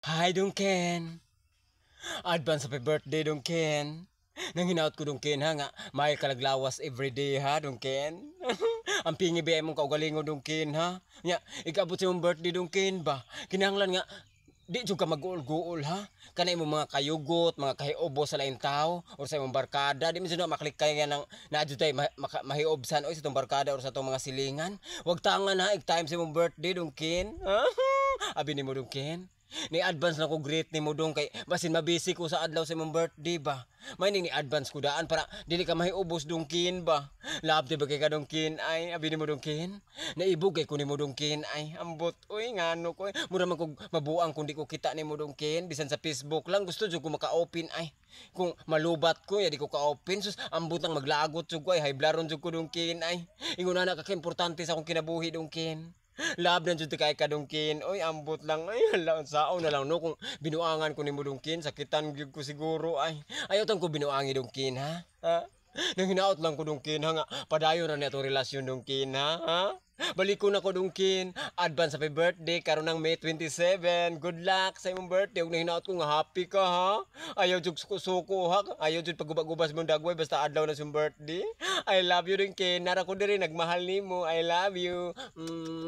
Hi, Dungken. Advance happy birthday, Dungken. Nang hinaut ko, Dungken, ha, nga, may kalaglawas everyday, ha, Dungken. Ang pingi ba mong kaugalingo, Dungken, ha? Nya, ikabot sa mong birthday, Dungken, ba? Kinahanglan nga, di jud ka mag-guol-guol, ha? Kanay mo mga kayugot, mga kahiobos sa laing tao, o sa imong barkada, di mo sino maklikay nga ng naadyo tay mahiobsan o sa itong barkada o sa itong mga silingan. Huwag tangan, ha, time sa imong birthday, Dungken. Abi ni mo, Dungken. Ni advance na ko greet ni mo dong kay basin mabisi ko sa adlaw sa imong birthday ba. May ni advance ko daan para dili ka mahiubos dungkin ba. Love di ba kay ka dungkin ay abi ni mo dungkin. Naibugay ko ni mo dungkin ay ambot oy ngano ko. Mura man ko mabuang kung di ko kita ni mo dungkin bisan sa Facebook lang gusto jud ko maka-open ay. Kung malubat ko ya di ko ka-open sus ambot ang maglagot jud ko ay hiblaron jud ko dungkin ay. Ingon na ka importante sa akong kinabuhi dungkin. Lab na jud kay kadungkin. Oy, ambot lang. Ay, hala, sao na lang no kung binuangan ko nimo dungkin, sakitan gyud ko siguro ay. Ayaw tang ko binuangi dungkin ha. Ha? Nang hinaot lang ko dungkin ha nga padayon na neto relasyon dungkin ha. Balik ko na ko dungkin. Advance happy birthday karon ng May 27. Good luck sa imong birthday. Ug hinaot ko nga happy ka ha. Ayaw jud suko-suko ha. Ayaw jud pagubag-ubas mong dagway basta adlaw na sa birthday. I love you dungkin. Nara ko diri nagmahal nimo. I love you.